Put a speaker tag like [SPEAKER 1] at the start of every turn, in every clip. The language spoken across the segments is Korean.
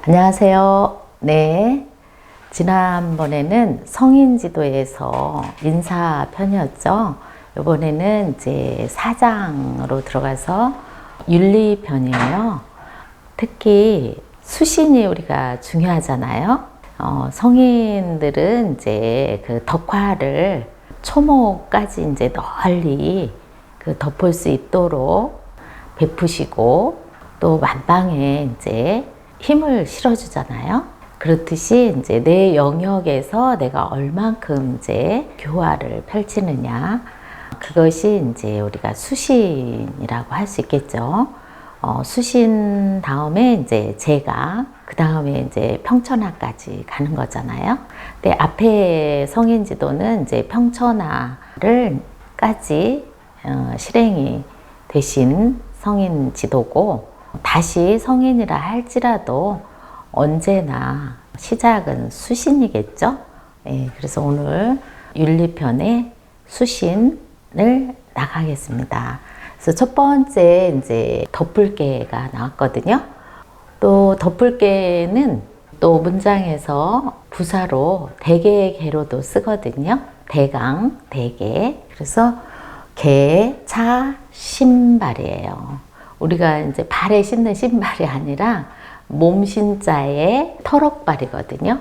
[SPEAKER 1] 안녕하세요. 네. 지난번에는 성인지도에서 인사편이었죠. 이번에는 이제 사장으로 들어가서 윤리편이에요. 특히 수신이 우리가 중요하잖아요. 성인들은 이제 그 덕화를 초목까지 이제 널리 그 덮을 수 있도록 베푸시고 또 만방에 이제 힘을 실어주잖아요. 그렇듯이 이제 내 영역에서 내가 얼만큼 이제 교화를 펼치느냐, 그것이 이제 우리가 수신이라고 할 수 있겠죠. 수신 다음에 이제 제가, 그 다음에 이제 평천하까지 가는 거잖아요. 근데 앞에 성인지도는 이제 평천하를까지 실행이 되신 성인지도고, 다시 성인이라 할지라도 언제나 시작은 수신이겠죠. 예, 그래서 오늘 윤리편의 수신을 나가겠습니다. 그래서 첫 번째 이제 덮을게가 나왔거든요. 또 덮을게는 또 문장에서 부사로 대개개로도 쓰거든요. 대강, 대개. 그래서 개, 차, 신발이에요. 우리가 이제 발에 신는 신발이 아니라 몸신자의 털럭발이거든요.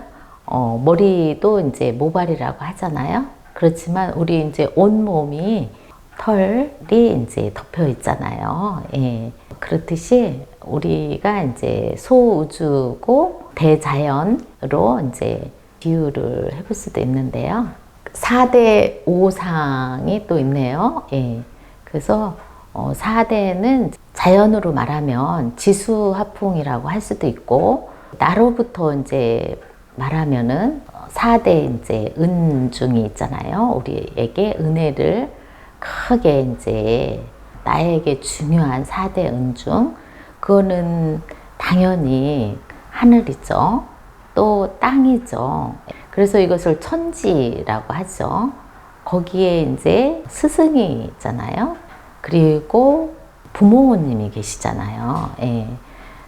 [SPEAKER 1] 머리도 이제 모발이라고 하잖아요. 그렇지만 우리 이제 온몸이 털이 이제 덮여 있잖아요. 예. 그렇듯이 우리가 이제 소우주고 대자연으로 이제 비유를 해볼 수도 있는데요. 4대 5상이 또 있네요. 예. 그래서 4대는 자연으로 말하면 지수화풍이라고 할 수도 있고, 나로부터 이제 말하면은 4대 이제 은중이 있잖아요. 우리에게 은혜를 크게 이제 나에게 중요한 4대 은중, 그거는 당연히 하늘이죠. 또 땅이죠. 그래서 이것을 천지라고 하죠. 거기에 이제 스승이 있잖아요. 그리고 부모님이 계시잖아요. 예.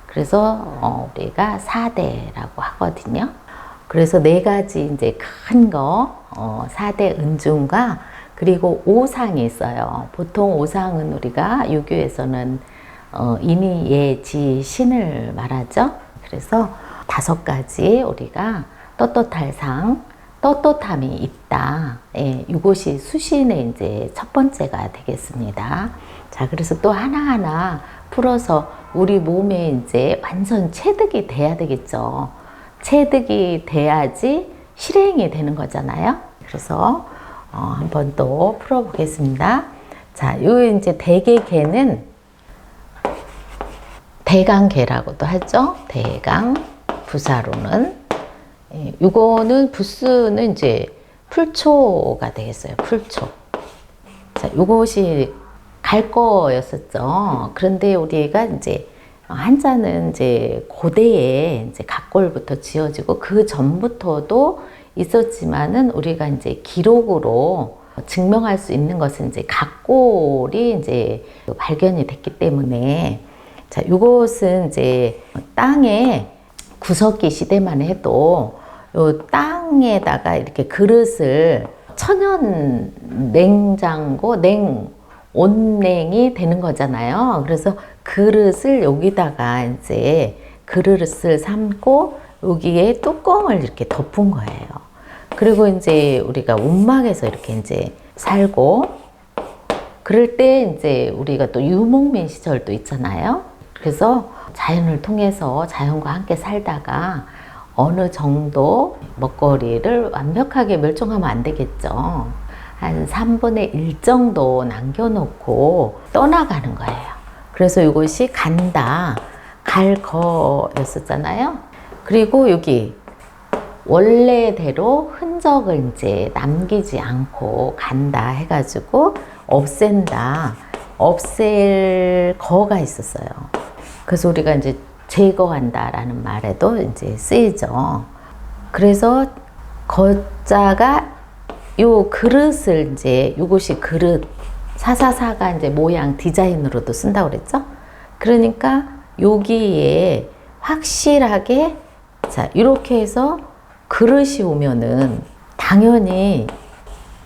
[SPEAKER 1] 그래서 우리가 4대라고 하거든요. 그래서 4가지 이제 큰 거, 4대 은중과 그리고 5상이 있어요. 보통 5상은 우리가 유교에서는 인이, 예, 지, 신을 말하죠. 그래서 5가지 우리가 떳떳할 떳떳함이 있다. 예, 이것이 수신의 이제 첫 번째가 되겠습니다. 자, 그래서 또 하나하나 풀어서 우리 몸에 이제 완전 체득이 돼야 되겠죠. 체득이 돼야지 실행이 되는 거잖아요. 그래서 한번 또 풀어보겠습니다. 자, 요 이제 대개개는 대강개라고도 하죠. 대강, 부사로는. 요거는 부스는 이제 풀초가 되겠어요. 풀초. 자, 요것이 갈 거였었죠. 그런데 우리가 이제 한자는 이제 고대에 이제 각골부터 지어지고 그 전부터도 있었지만은 우리가 이제 기록으로 증명할 수 있는 것은 이제 각골이 이제 발견이 됐기 때문에, 자, 요것은 이제 땅에 구석기 시대만 해도 요 땅에다가 이렇게 그릇을 천연 냉장고, 온냉이 되는 거잖아요. 그래서 그릇을 여기다가 이제 그릇을 삶고 여기에 뚜껑을 이렇게 덮은 거예요. 그리고 이제 우리가 움막에서 이렇게 이제 살고, 그럴 때 이제 우리가 또 유목민 시절도 있잖아요. 그래서 자연을 통해서 자연과 함께 살다가 어느 정도 먹거리를 완벽하게 멸종하면 안 되겠죠. 한 3분의 1 정도 남겨놓고 떠나가는 거예요. 그래서 이것이 간다, 갈 거였었잖아요. 그리고 여기 원래대로 흔적을 이제 남기지 않고 간다 해가지고 없앤다, 없앨 거가 있었어요. 그래서 우리가 이제 제거한다라는 말에도 이제 쓰이죠. 그래서 거자가 요 그릇을 이제 요것이 그릇, 사사사가 이제 모양 디자인으로도 쓴다고 그랬죠. 그러니까 여기에 확실하게 자, 이렇게 해서 그릇이 오면은 당연히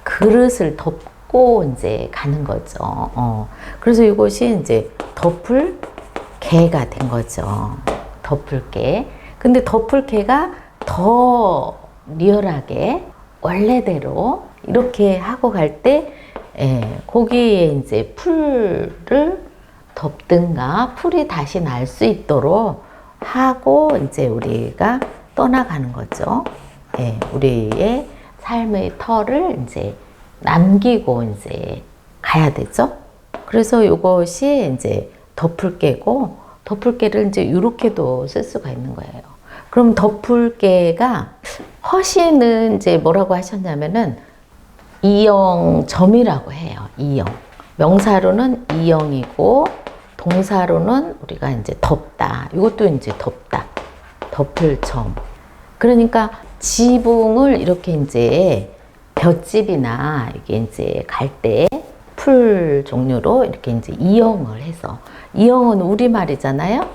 [SPEAKER 1] 그릇을 덮고 이제 가는 거죠. 그래서 이것이 이제 덮을 개가 된 거죠. 덮을 개. 근데 덮을 개가 더 리얼하게 원래대로 이렇게 하고 갈 때, 거기에 이제 풀을 덮든가 풀이 다시 날 수 있도록 하고 이제 우리가 떠나가는 거죠. 우리의 삶의 터를 이제 남기고 이제 가야 되죠. 그래서 이것이 이제 덮을개고, 덮을개를 이제 이렇게도 쓸 수가 있는 거예요. 그럼 덮을개가 허시는 이제 뭐라고 하셨냐면은 이영점이라고 해요. 이영. 명사로는 이영이고 동사로는 우리가 이제 덮다. 이것도 이제 덮다. 덮을 점. 그러니까 지붕을 이렇게 이제 볏집이나 이게 이제 갈 때 풀 종류로 이렇게 이제 이영을 해서, 이영은 우리말이잖아요.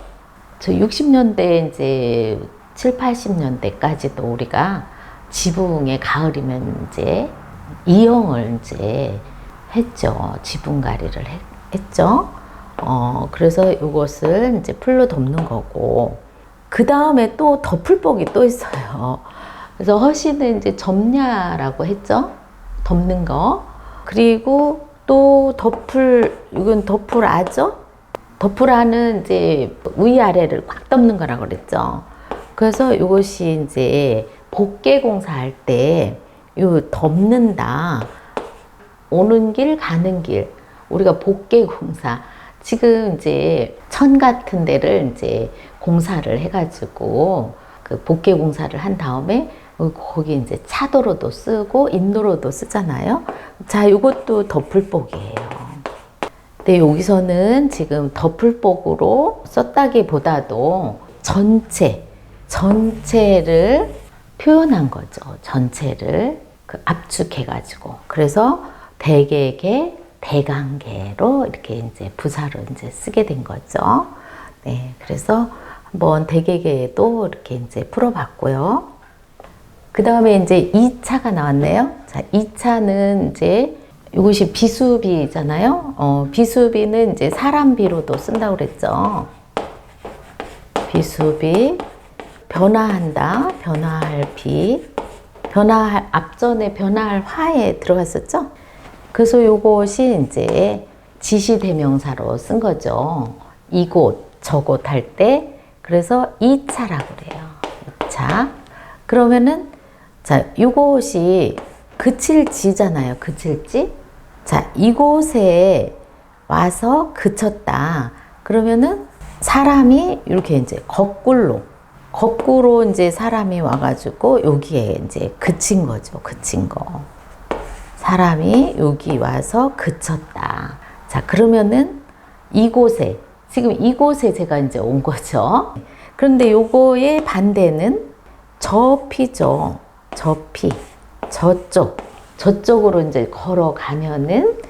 [SPEAKER 1] 저 60년대 이제 7, 80년대까지도 우리가 지붕에 가을이면 이제 이영을 이제 했죠. 지붕가리를 했죠. 그래서 이것을 이제 풀로 덮는 거고, 그 다음에 또 덮을복이 또 있어요. 그래서 허시는 이제 접냐라고 했죠. 덮는 거. 그리고 또 이건 덮을아죠. 덮을아는 이제 위아래를 꽉 덮는 거라고 그랬죠. 그래서 이것이 이제 복개공사 할 때, 요 덮는다. 오는 길, 가는 길. 우리가 복개공사. 지금 이제 천 같은 데를 이제 공사를 해가지고 그 복개공사를 한 다음에 거기 이제 차도로도 쓰고 인도로도 쓰잖아요. 자, 이것도 덮을복이에요. 근데 여기서는 지금 덮을복으로 썼다기보다도 전체를 표현한 거죠. 전체를 압축해가지고. 그래서 대개개, 대강개로 이렇게 이제 부사로 이제 쓰게 된 거죠. 네, 그래서 한번 대개개도 이렇게 이제 풀어봤고요. 그 다음에 이제 2차가 나왔네요. 자, 2차는 이제 이것이 비수비잖아요. 비수비는 이제 사람 비로도 쓴다고 그랬죠. 비수비, 변화한다, 변화할 비, 앞전에 변화할 화에 들어갔었죠. 그래서 이것이 이제 지시대명사로 쓴 거죠. 이곳, 저곳 할 때. 그래서 2차라고 그래요. 2차. 그러면은, 자, 이곳이 그칠지잖아요. 그칠지. 자, 이곳에 와서 그쳤다. 그러면은 사람이 이렇게 이제 거꾸로 이제 사람이 와가지고 여기에 이제 그친 거죠. 그친 거. 사람이 여기 와서 그쳤다. 자, 그러면은 이곳에, 지금 이곳에 제가 이제 온 거죠. 그런데 요거의 반대는 저피죠. 저피. 저쪽으로 이제 걸어가면은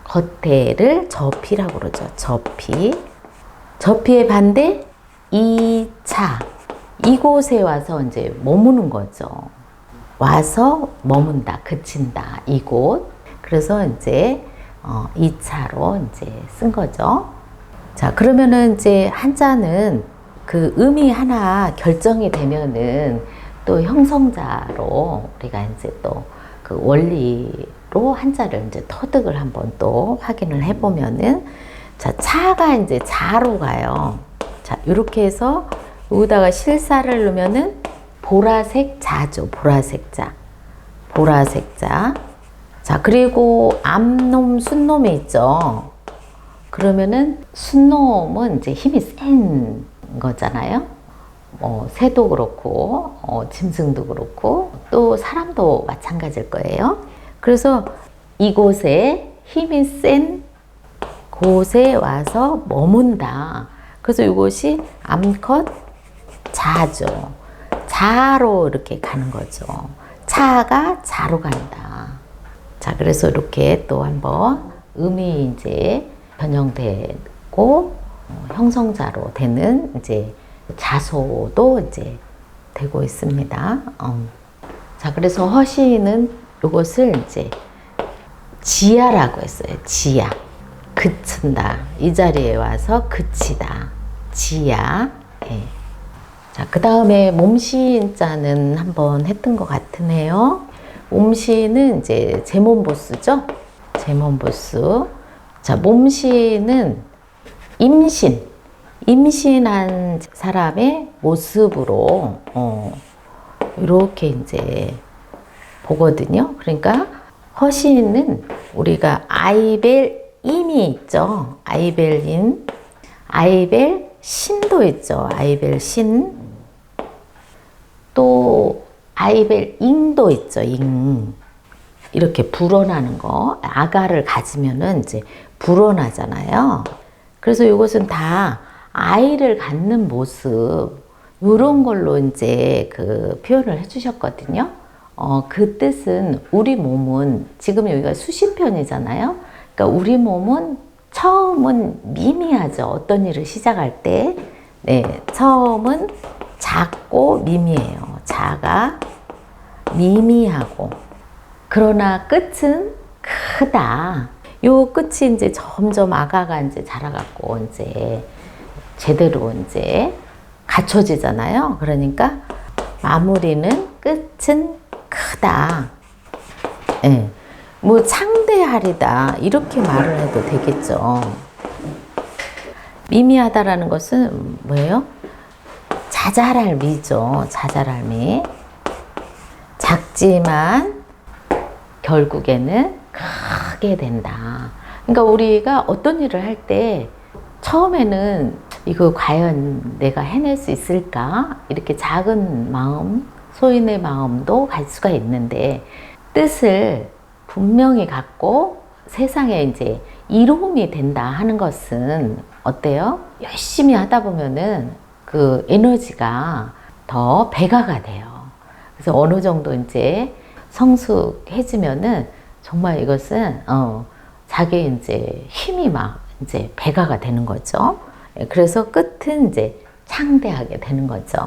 [SPEAKER 1] 겉에를 저피라고 그러죠. 저피의 반대 2차. 이곳에 와서 이제 머무는 거죠. 와서 머문다, 그친다, 이곳. 그래서 이제 2차로 이제 쓴 거죠. 자, 그러면은 이제 한자는 그 음이 하나 결정이 되면은 또 형성자로 우리가 이제 또 그 원리로 한자를 이제 터득을 한번 또 확인을 해보면은, 자, 차가 이제 자로 가요. 자, 이렇게 해서 여기다가 실사를 넣으면은 보라색 자죠. 보라색 자. 자, 그리고 암놈, 순놈이 있죠. 그러면은 순놈은 이제 힘이 센 거잖아요. 새도 그렇고, 짐승도 그렇고, 또 사람도 마찬가지일 거예요. 그래서 이곳에 힘이 센 곳에 와서 머문다. 그래서 이것이 암컷 자죠. 자로 이렇게 가는 거죠. 차가 자로 간다. 자, 그래서 이렇게 또 한번 음이 이제 변형되고 형성자로 되는 이제 자소도 이제 되고 있습니다. 자, 그래서 허시는 이것을 이제 지야라고 했어요. 지야. 그친다. 이 자리에 와서 그치다. 지야. 예. 자, 그 다음에 몸시인자는 한번 했던 것 같으네요. 몸시는 이제 제몬보스죠. 제몬보스. 자, 몸시는 임신한 사람의 모습으로 이렇게 이제 보거든요. 그러니까 허시는 우리가 아이벨임이 있죠. 아이벨인, 아이벨신도 있죠. 아이벨신. 또 아이벨잉도 있죠. 잉. 이렇게 불어나는 거. 아가를 가지면은 이제 불어나잖아요. 그래서 이것은 다 아이를 갖는 모습, 이런 걸로 이제 그 표현을 해주셨거든요. 그 뜻은 우리 몸은 지금 여기가 수신편이잖아요. 그러니까 우리 몸은 처음은 미미하죠. 어떤 일을 시작할 때, 네, 처음은 작고 미미해요. 작아, 미미하고. 그러나 끝은 크다. 요 끝이 이제 점점 아가가 이제 자라갖고 이제 제대로 이제 갖춰지잖아요. 그러니까 마무리는 끝은 크다. 예. 뭐 창대하리다. 이렇게 말을 해도 되겠죠. 미미하다라는 것은 뭐예요? 자잘할미죠. 자잘할미. 작지만 결국에는 크게 된다. 그러니까 우리가 어떤 일을 할 때 처음에는 이거 과연 내가 해낼 수 있을까? 이렇게 작은 마음, 소인의 마음도 갈 수가 있는데 뜻을 분명히 갖고 세상에 이제 이로움이 된다 하는 것은 어때요? 열심히 하다 보면은 그 에너지가 더 배가가 돼요. 그래서 어느 정도 이제 성숙해지면은 정말 이것은 자기 이제 힘이 막 이제 배가가 되는 거죠. 그래서 끝은 이제 창대하게 되는 거죠.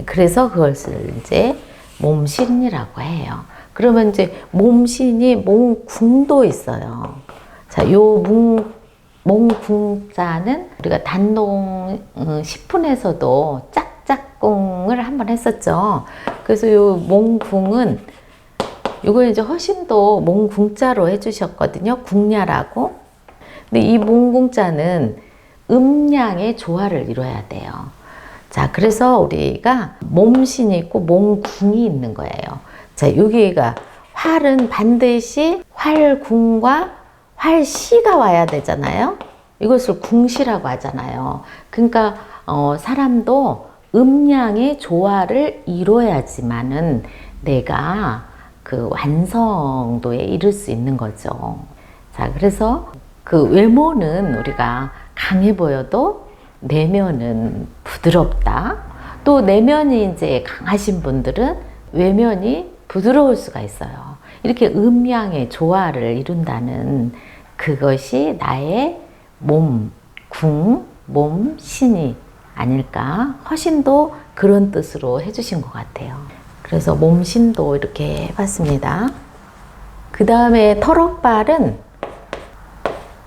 [SPEAKER 1] 그래서 그것을 이제 몸신이라고 해요. 그러면 이제 몸신이 몸궁도 있어요. 자, 요 몸궁자는 우리가 단동 10분에서도 짝짝꿍을 한번 했었죠. 그래서 요 몸궁은 이거 이제 허신도 몽궁자로 해주셨거든요. 궁야라고. 근데 이 몽궁자는 음양의 조화를 이뤄야 돼요. 자, 그래서 우리가 몸신이 있고 몽궁이 있는 거예요. 자, 여기가 활은 반드시 활궁과 활시가 와야 되잖아요. 이것을 궁시라고 하잖아요. 그러니까 사람도 음양의 조화를 이뤄야지만은 내가 그 완성도에 이를 수 있는 거죠. 자, 그래서 그 외모는 우리가 강해 보여도 내면은 부드럽다. 또 내면이 이제 강하신 분들은 외면이 부드러울 수가 있어요. 이렇게 음양의 조화를 이룬다는 그것이 나의 몸신이 아닐까. 허신도 그런 뜻으로 해주신 것 같아요. 그래서 몸신도 이렇게 해봤습니다. 그 다음에 털옥발은,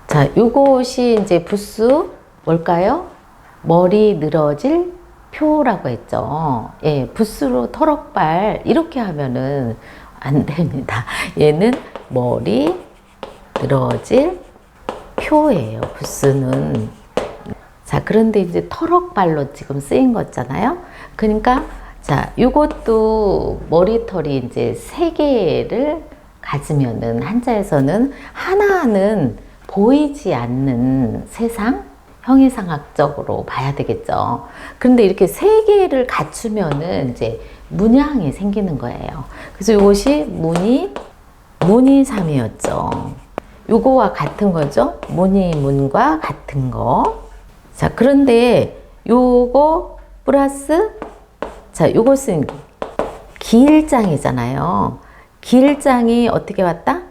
[SPEAKER 1] 자, 요것이 이제 부수 뭘까요? 머리 늘어질 표라고 했죠. 예, 부수로 털옥발 이렇게 하면은 안 됩니다. 얘는 머리 늘어질 표예요. 부수는. 자, 그런데 이제 털옥발로 지금 쓰인 거잖아요. 그러니까 자, 요것도 머리털이 이제 3개를 가지면은 한자에서는 하나는 보이지 않는 세상, 형이상학적으로 봐야 되겠죠. 그런데 이렇게 3개를 갖추면은 이제 문양이 생기는 거예요. 그래서 이것이 문이삼이었죠. 요거와 같은 거죠. 문과 같은 거. 자, 그런데 요거 플러스, 자, 요것은 기일장이잖아요. 기일장이 어떻게 왔다?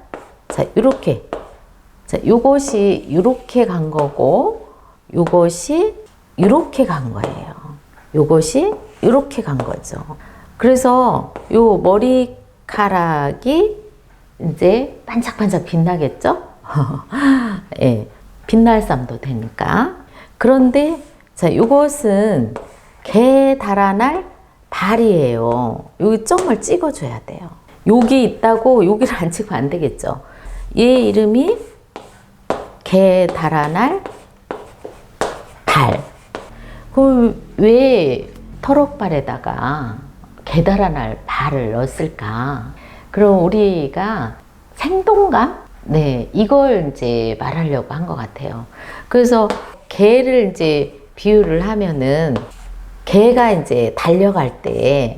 [SPEAKER 1] 자, 요렇게. 자, 요것이 요렇게 간 거고, 요것이 요렇게 간 거예요. 요것이 이렇게 간 거죠. 그래서 요 머리카락이 이제 반짝반짝 빛나겠죠? 예, 빛날 쌈도 되니까. 그런데 자, 요것은 개 달아날 발이에요. 여기 점을 찍어줘야 돼요. 여기 있다고 여기를 안 찍으면 안 되겠죠. 얘 이름이 개 달아날 발. 그럼 왜 터럭발에다가 개 달아날 발을 넣었을까? 그럼 우리가 생동감? 네, 이걸 이제 말하려고 한 것 같아요. 그래서 개를 이제 비유를 하면은 개가 이제 달려갈 때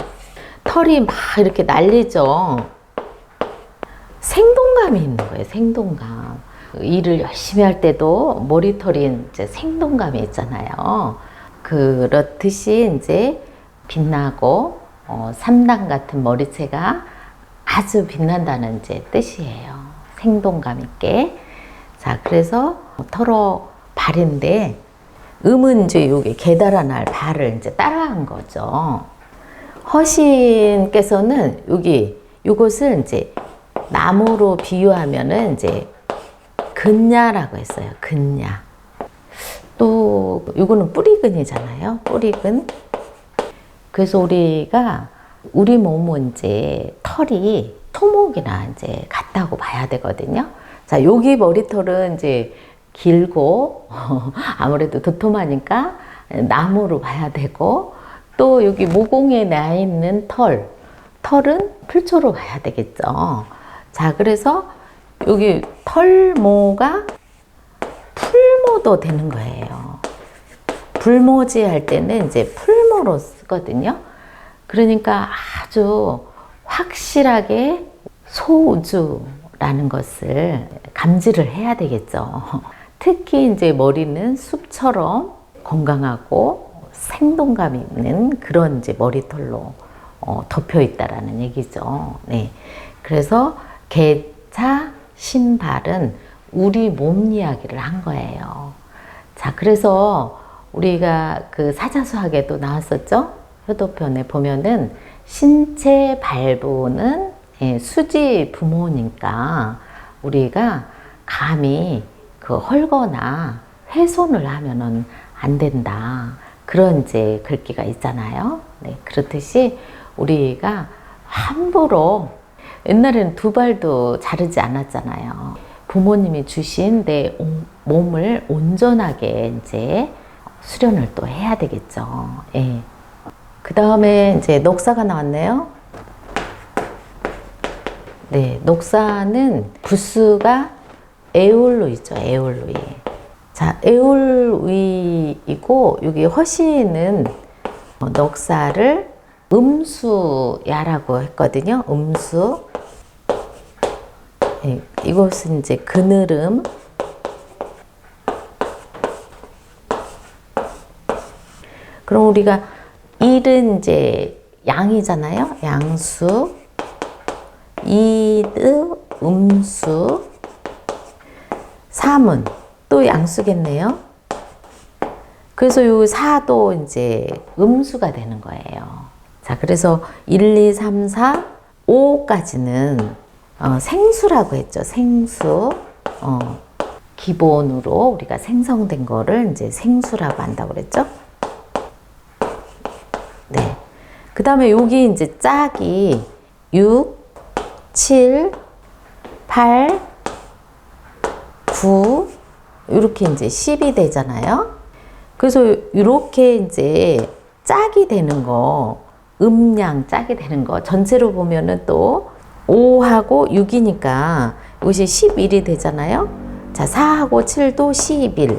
[SPEAKER 1] 털이 막 이렇게 날리죠. 생동감이 있는 거예요, 생동감. 일을 열심히 할 때도 머리털이 이제 생동감이 있잖아요. 그렇듯이 이제 빛나고, 3단 같은 머리채가 아주 빛난다는 이제 뜻이에요. 생동감 있게. 자, 그래서 털어 발인데, 음은 이제 요게 개달아날 발을 이제 따라한 거죠. 허신께서는 요것을 이제 나무로 비유하면은 이제 근야라고 했어요. 근야. 또 요거는 뿌리근이잖아요. 뿌리근. 그래서 우리가 우리 몸은 이제 털이 토목이나 이제 같다고 봐야 되거든요. 자, 여기 머리털은 이제 길고 아무래도 도톰하니까 나무로 봐야 되고, 또 여기 모공에 나 있는 털은 풀초로 봐야 되겠죠. 자, 그래서 여기 털모가 풀모도 되는 거예요. 불모지 할 때는 이제 풀모로 쓰거든요. 그러니까 아주 확실하게 소우주라는 것을 감지를 해야 되겠죠. 특히 이제 머리는 숲처럼 건강하고 생동감 있는 그런 이제 머리털로 덮여 있다라는 얘기죠. 네. 그래서 개차 신발은 우리 몸 이야기를 한 거예요. 자, 그래서 우리가 그 사자수학에도 나왔었죠? 효도편에 보면은 신체 발부는 수지 부모니까 우리가 감히 그 헐거나 훼손을 하면은 안 된다. 그런 이제 글귀가 있잖아요. 네, 그렇듯이 우리가 함부로, 옛날에는 두 발도 자르지 않았잖아요. 부모님이 주신 내 몸을 온전하게 이제 수련을 또 해야 되겠죠. 예. 그 다음에 이제 녹사가 나왔네요. 네, 녹사는 부수가 에울루이죠. 에울루이. 자, 에울루이이고 여기 허시는 녹사를 음수야라고 했거든요. 음수. 네, 이것은 이제 그늘음. 그럼 우리가 일은 이제 양이잖아요. 양수, 이드, 음수, 삼은 또 양수겠네요. 그래서 요 사도 이제 음수가 되는 거예요. 자, 그래서 1, 2, 3, 4, 5까지는 생수라고 했죠. 생수. 기본으로 우리가 생성된 거를 이제 생수라고 한다고 그랬죠. 네. 그 다음에 여기 이제 짝이 6, 7, 8, 9, 이렇게 이제 10이 되잖아요. 그래서 이렇게 이제 짝이 되는 거, 음양 짝이 되는 거, 전체로 보면은 또 5하고 6이니까 이것이 11이 되잖아요. 자, 4하고 7도 11.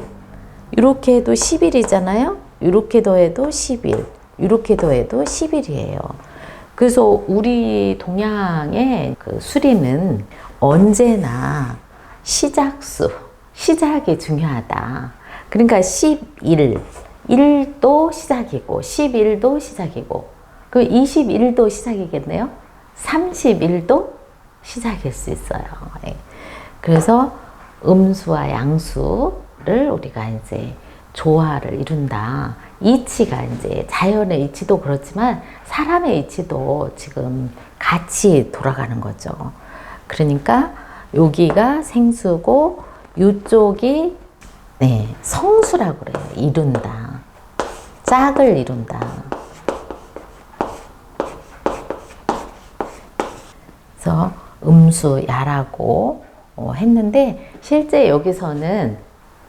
[SPEAKER 1] 이렇게 해도 11이잖아요. 이렇게 더해도 11. 이렇게 더해도 11이에요. 그래서 우리 동양의 그 수리는 언제나 시작수, 시작이 중요하다. 그러니까 11, 1도 시작이고 11도 시작이고, 그 21도 시작이겠네요. 31도 시작일 수 있어요. 그래서 음수와 양수를 우리가 이제 조화를 이룬다. 이치가 이제 자연의 이치도 그렇지만 사람의 이치도 지금 같이 돌아가는 거죠. 그러니까 여기가 생수고 이쪽이 네, 성수라고 그래요. 이룬다. 짝을 이룬다. 그래서 음수야라고 했는데 실제 여기서는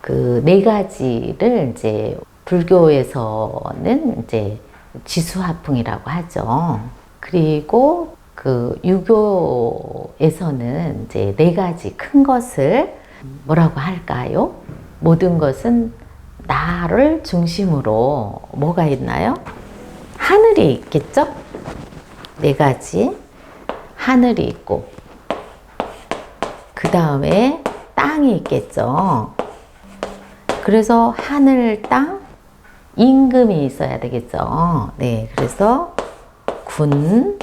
[SPEAKER 1] 그 네 가지를 이제 불교에서는 이제 지수화풍이라고 하죠. 그리고 그 유교에서는 이제 네 가지 큰 것을 뭐라고 할까요? 모든 것은 나를 중심으로 뭐가 있나요? 하늘이 있겠죠? 네 가지. 하늘이 있고, 그 다음에 땅이 있겠죠. 그래서 하늘, 땅, 임금이 있어야 되겠죠. 네, 그래서 군,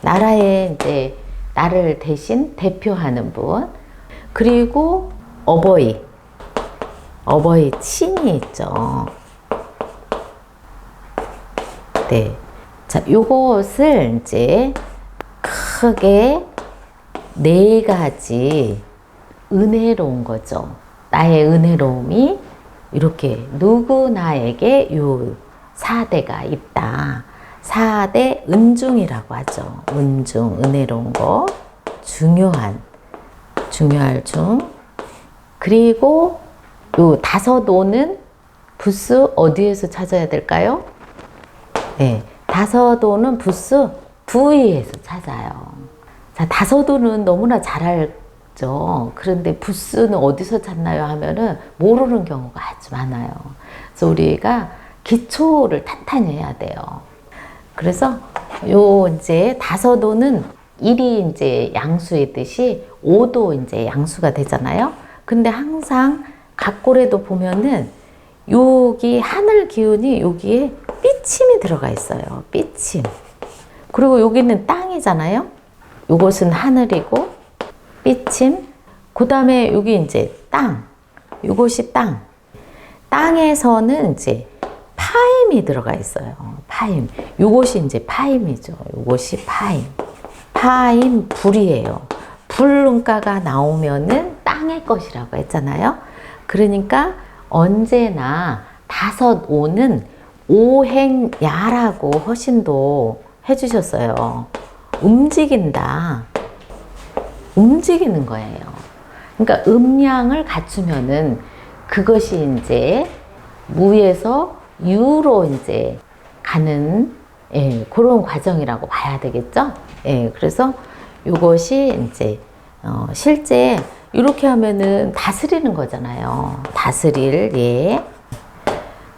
[SPEAKER 1] 나라의 이제 나를 대신 대표하는 분, 그리고 어버이 친이 있죠. 네, 자, 요것을 이제 크게 네 가지 은혜로운 거죠. 나의 은혜로움이 이렇게 누구나에게 요 4대가 있다. 4대 은중이라고 하죠. 은중, 은혜로운 거, 중요할 중. 그리고 요 5도는 부스 어디에서 찾아야 될까요? 네, 5도는 부스 부위에서 찾아요. 자, 5도는 너무나 잘 알죠. 그런데 부스는 어디서 찾나요? 하면은 모르는 경우가 아주 많아요. 그래서 우리가 기초를 탄탄히 해야 돼요. 그래서 요 이제 5도는 1이 이제 양수이듯이 5도 이제 양수가 되잖아요. 근데 항상 각골에도 보면은 여기 하늘 기운이 여기에 삐침이 들어가 있어요. 삐침. 그리고 여기는 땅이잖아요. 요것은 하늘이고 삐침. 그 다음에 여기 이제 땅. 요것이 땅. 땅에서는 이제 파임이 들어가 있어요. 파임. 요것이 이제 파임이죠. 요것이 파임. 파임 불이에요. 불운가가 나오면은 땅의 것이라고 했잖아요. 그러니까 언제나 5오는 오행야라고 허신도 해주셨어요. 움직인다. 움직이는 거예요. 그러니까 음양을 갖추면은 그것이 이제 무에서 유로 이제 가는 그런 과정이라고 봐야 되겠죠. 그래서 이것이 이제 실제 이렇게 하면은 다스리는 거잖아요. 다스릴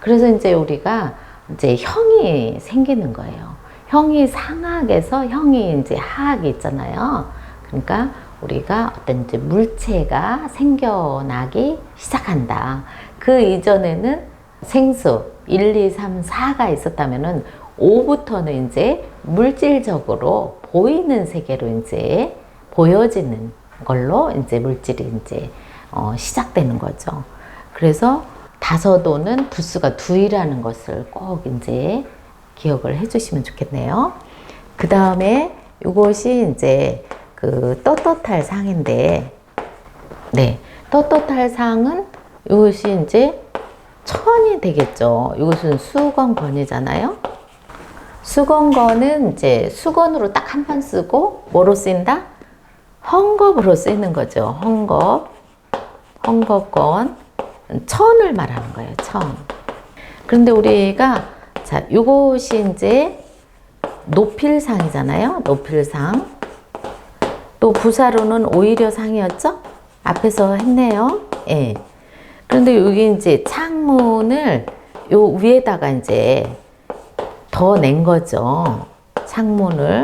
[SPEAKER 1] 그래서 이제 우리가 이제 형이 생기는 거예요. 형이 상학에서 형이 이제 하학이 있잖아요. 그러니까 우리가 어떤 이제 물체가 생겨나기 시작한다. 그 이전에는 생수 1, 2, 3, 4가 있었다면은 5부터는 이제 물질적으로 보이는 세계로 이제 보여지는 걸로 이제 물질이 이제 시작되는 거죠. 그래서 5도는 부수가 2이라는 것을 꼭 이제 기억을 해주시면 좋겠네요. 그 다음에 이것이 이제 그 떳떳할 상인데, 네, 떳떳할 상은 이것이 이제 천이 되겠죠. 이것은 수건건이잖아요. 수건건은 이제 수건으로 딱 한 번 쓰고 뭐로 쓰인다? 헝겊으로 쓰이는 거죠. 헝겊건. 천을 말하는 거예요. 천. 그런데 우리가 자, 요것이 이제 노필상이잖아요. 노필상. 또 부사로는 오히려 상이었죠? 앞에서 했네요. 예. 그런데 여기 이제 창문을 요 위에다가 이제 더 낸 거죠. 창문을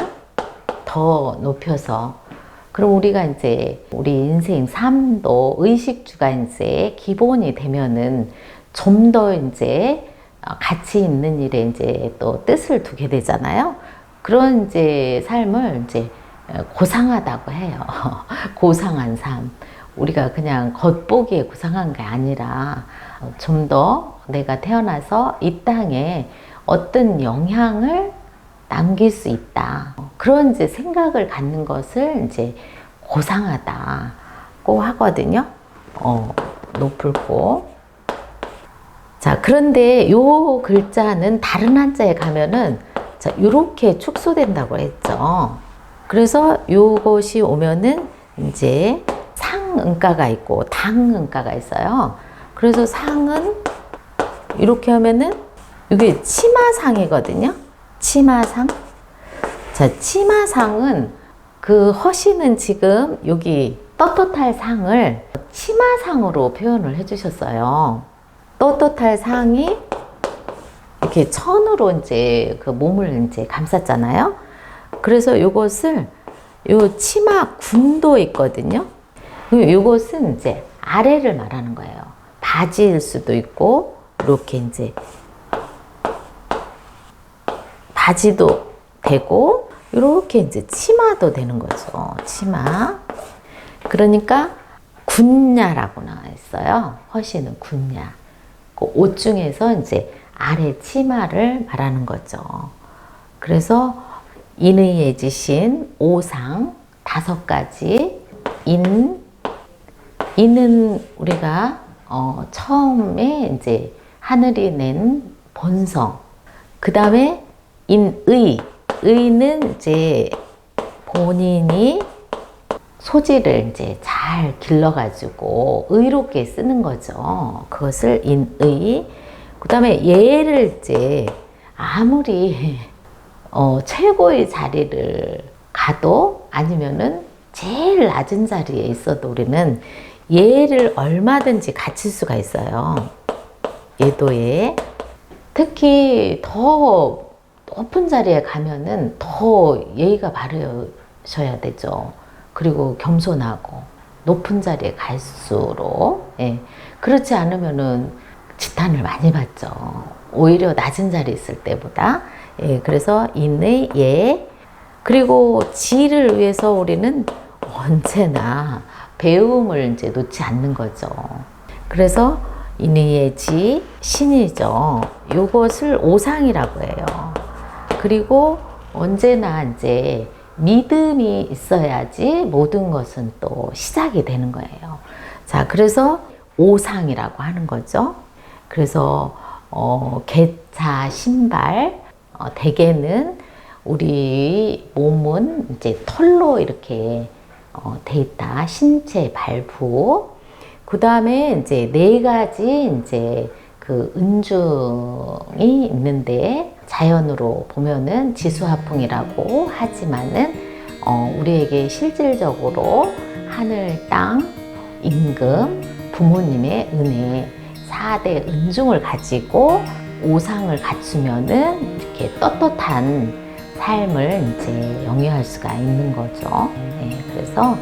[SPEAKER 1] 더 높여서. 그럼 우리가 이제 우리 인생 삶도 의식주가 이제 기본이 되면은 좀 더 이제 가치 있는 일에 이제 또 뜻을 두게 되잖아요. 그런 이제 삶을 이제 고상하다고 해요. 고상한 삶. 우리가 그냥 겉보기에 고상한 게 아니라 좀 더 내가 태어나서 이 땅에 어떤 영향을 남길 수 있다. 그런 이제 생각을 갖는 것을 이제 고상하다고 하거든요. 높을 고. 자, 그런데 요 글자는 다른 한자에 가면은 자, 요렇게 축소된다고 했죠. 그래서 요것이 오면은 이제 상응가가 있고 당응가가 있어요. 그래서 상은 이렇게 하면은 이게 치마상이거든요. 치마상. 자, 치마상은 그 허씨는 지금 여기 떳떳할 상을 치마상으로 표현을 해주셨어요. 떳떳할 상이 이렇게 천으로 이제 그 몸을 이제 감쌌잖아요. 그래서 이것을 요 치마 군도 있거든요. 이것은 이제 아래를 말하는 거예요. 바지일 수도 있고 이렇게 이제 바지도 되고 이렇게 이제 치마도 되는 거죠. 치마. 그러니까 군야라고 나와 있어요. 허시는 군야. 그 옷 중에서 이제 아래 치마를 말하는 거죠. 그래서 인의 지신 오상 5가지 인은 우리가 처음에 이제 하늘이 낸 본성. 그 다음에 의는 이제 본인이 소질을 이제 잘 길러가지고 의롭게 쓰는 거죠. 그것을 인의. 그 다음에 예를 이제 아무리 최고의 자리를 가도 아니면은 제일 낮은 자리에 있어도 우리는 예를 얼마든지 갖출 수가 있어요. 예도에. 특히 더 높은 자리에 가면은 더 예의가 바르셔야 되죠. 그리고 겸손하고 높은 자리에 갈수록. 예. 그렇지 않으면은 지탄을 많이 받죠. 오히려 낮은 자리에 있을 때보다. 예. 그래서 인의 예. 그리고 지를 위해서 우리는 언제나 배움을 이제 놓지 않는 거죠. 그래서 인의 지 신이죠. 요것을 오상이라고 해요. 그리고 언제나 이제 믿음이 있어야지 모든 것은 또 시작이 되는 거예요. 자, 그래서 오상이라고 하는 거죠. 그래서 개차 신발, 대개는 우리 몸은 이제 털로 이렇게 돼 있다. 신체 발부. 그 다음에 이제 4가지 이제 그 은중이 있는데 자연으로 보면은 지수화풍이라고 하지만은 우리에게 실질적으로 하늘, 땅, 임금, 부모님의 은혜 4대 은중을 가지고 오상을 갖추면은 이렇게 떳떳한 삶을 이제 영위할 수가 있는 거죠. 네, 그래서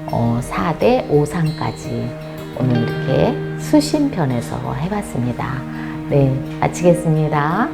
[SPEAKER 1] 4대 오상까지 오늘 이렇게 수신편에서 해봤습니다. 네, 마치겠습니다.